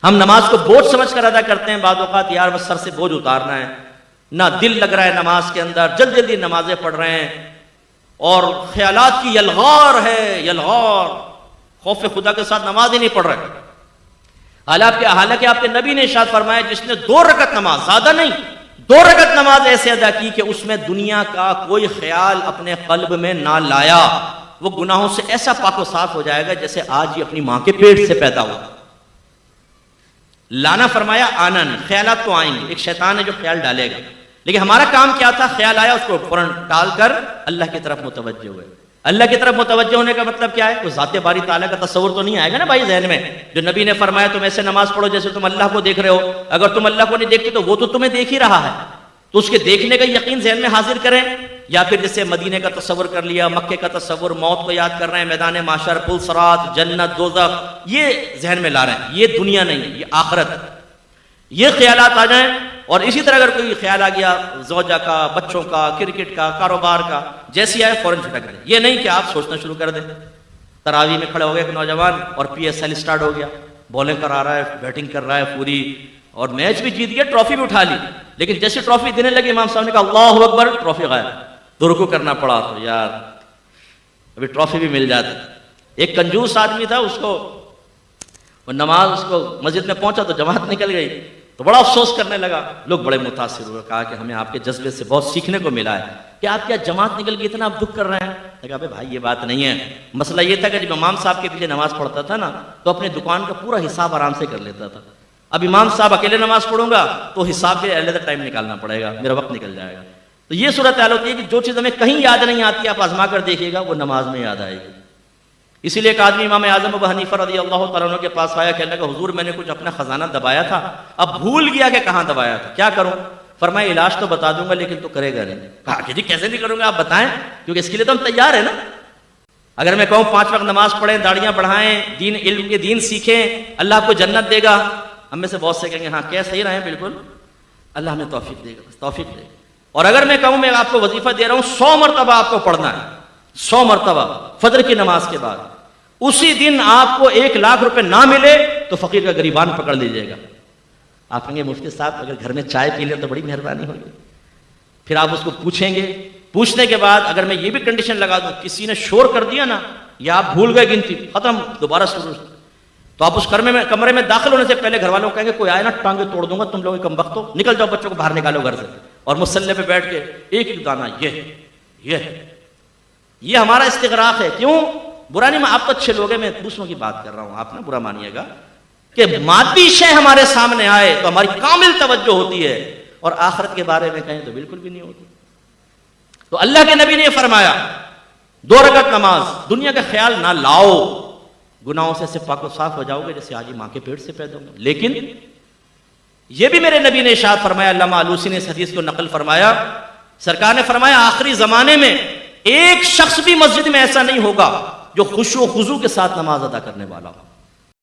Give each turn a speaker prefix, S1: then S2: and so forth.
S1: ہم نماز کو بوجھ سمجھ کر ادا کرتے ہیں، بعض اوقات یار بس سر سے بوجھ اتارنا ہے، نہ دل لگ رہا ہے نماز کے اندر، جلدی جلدی نمازیں پڑھ رہے ہیں، اور خیالات کی یلغار ہے، یلغار، خوف خدا کے ساتھ نماز ہی نہیں پڑھ رہے۔ حالانکہ آپ کے نبی نے ارشاد فرمایا جس نے 2 رکعت نماز، زیادہ نہیں، 2 رکعت نماز ایسے ادا کی کہ اس میں دنیا کا کوئی خیال اپنے قلب میں نہ لایا، وہ گناہوں سے ایسا پاک و صاف ہو جائے گا جیسے آج ہی اپنی ماں کے پیٹ سے پیدا ہوا۔ لانا فرمایا آنن، خیالات تو آئیں گے، ایک شیطان ہے جو خیال ڈالے گا، لیکن ہمارا کام کیا تھا؟ خیال آیا اس کو فوراً ٹال کر اللہ کی طرف متوجہ ہوئے۔ اللہ کی طرف متوجہ ہونے کا مطلب کیا ہے؟ کوئی ذات باری تعالیٰ کا تصور تو نہیں آئے گا نا بھائی ذہن میں، جو نبی نے فرمایا تم ایسے نماز پڑھو جیسے تم اللہ کو دیکھ رہے ہو۔ اگر تم اللہ کو نہیں دیکھتے تو وہ تو تمہیں دیکھ ہی رہا ہے، تو اس کے دیکھنے کا یقین ذہن میں حاضر کریں، یا پھر جیسے مدینے کا تصور کر لیا، مکے کا تصور، موت کو یاد کر رہے ہیں، میدان محشر، پل صراط، جنت، دوزخ، یہ ذہن میں لا رہے ہیں۔ یہ دنیا نہیں ہے، یہ آخرت۔ یہ خیالات آ جائیں، اور اسی طرح اگر کوئی خیال آ گیا زوجہ کا، بچوں کا، کرکٹ کا، کاروبار کا، جیسی آئے فوراً چھٹک دیں۔ یہ نہیں کہ آپ سوچنا شروع کر دیں۔ تراویح میں کھڑے ہو گئے ایک نوجوان اور پی ایس ایل سٹارٹ ہو گیا، بالنگ کرا رہا ہے، بیٹنگ کر رہا ہے پوری، اور میچ بھی جیت گیا، ٹرافی بھی اٹھا لی، لیکن جیسے ٹرافی دینے لگے امام صاحب نے کہا اللہ اکبر، ٹرافی غائب، رکوع کرنا پڑا۔ تو یار ابھی ٹرافی بھی مل جاتی۔ ایک کنجوس آدمی تھا، اس کو وہ نماز، اس کو مسجد میں پہنچا تو جماعت نکل گئی، تو بڑا افسوس کرنے لگا، لوگ بڑے متاثر ہوئے، کہا کہ ہمیں آپ کے جذبے سے بہت سیکھنے کو ملا ہے کہ آپ کیا جماعت نکل گئی اتنا آپ دکھ کر رہے ہیں؟ کہا بھائی یہ بات نہیں ہے، مسئلہ یہ تھا کہ جب امام صاحب کے پیچھے نماز پڑھتا تھا نا تو اپنے دکان کا پورا حساب آرام سے کر لیتا تھا۔ اب امام صاحب اکیلے نماز پڑھوں گا تو حساب کے علیحدہ ٹائم نکالنا پڑے گا، میرا وقت نکل جائے گا۔ تو یہ صورتحال ہوتی ہے کہ جو چیز ہمیں کہیں یاد نہیں آتی آپ آزما کر دیکھیے گا وہ نماز میں یاد آئے گی۔ اسی لیے ایک آدمی امام اعظم ابو حنیفہ رضی اللہ تعالیٰ عنہ کے پاس آیا، کہنے لگا حضور میں نے کچھ اپنا خزانہ دبایا تھا، اب بھول گیا کہ کہاں دبایا تھا، کیا کروں؟ فرمایا علاج تو بتا دوں گا لیکن تو کرے گا نہیں۔ کہا کہ جی کیسے نہیں کروں گا، آپ بتائیں، کیونکہ اس کے لیے تو ہم تیار ہیں نا۔ اگر میں کہوں 5 وقت نماز پڑھیں، داڑیاں بڑھائیں، دین علم کے دین سیکھیں، اللہ آپ کو جنت دے گا، ہم میں سے بہت سے کہیں گے ہاں کیا صحیح رہے ہیں، بالکل اللہ ہمیں توفیق دے گا، توفیق دے گا۔ اور اگر میں کہوں میں آپ کو وظیفہ دے رہا ہوں 100 مرتبہ آپ کو پڑھنا ہے، 100 مرتبہ فجر کی نماز کے بعد، اسی دن آپ کو 1 لاکھ روپے نہ ملے تو فقیر کا گریبان پکڑ لیجیے گا۔ آپ کہیں گے مفتی صاحب اگر گھر میں چائے پی لیں تو بڑی مہربانی ہوگی۔ پھر آپ اس کو پوچھیں گے، پوچھنے کے بعد اگر میں یہ بھی کنڈیشن لگا دوں کسی نے شور کر دیا نا یا آپ بھول گئے گنتی، ختم، دوبارہ شروع، تو آپ اس کمرے میں داخل ہونے سے پہلے گھر والوں کو کہیں گے کوئی آئے نا ٹانگیں توڑ دوں گا، تم لوگ کم وقت ہو، نکل جاؤ، بچوں کو باہر نکالو گھر سے، اور مصلی پہ بیٹھ کے ایک ایک دانہ یہ ہمارا استغراق ہے۔ کیوں؟ برا نہیں، آپ تو اچھے لوگ ہیں، میں دوسروں کی بات کر رہا ہوں، آپ نہ برا مانیے گا، کہ مادی شے ہمارے سامنے آئے تو ہماری کامل توجہ ہوتی ہے، اور آخرت کے بارے میں کہیں تو بالکل بھی نہیں ہوتی۔ تو اللہ کے نبی نے فرمایا 2 رکعت نماز، دنیا کا خیال نہ لاؤ، گناہوں سے پاک و صاف ہو جاؤ گے جیسے آج ہی ماں کے پیٹ سے پیدا ہوں گے۔ لیکن یہ بھی میرے نبی نے ارشاد فرمایا، علامہ آلوسی نے اس حدیث کو نقل فرمایا، سرکار نے فرمایا آخری زمانے میں ایک شخص بھی مسجد میں ایسا نہیں ہوگا جو خشوع و خضوع کے ساتھ نماز ادا کرنے والا ہو۔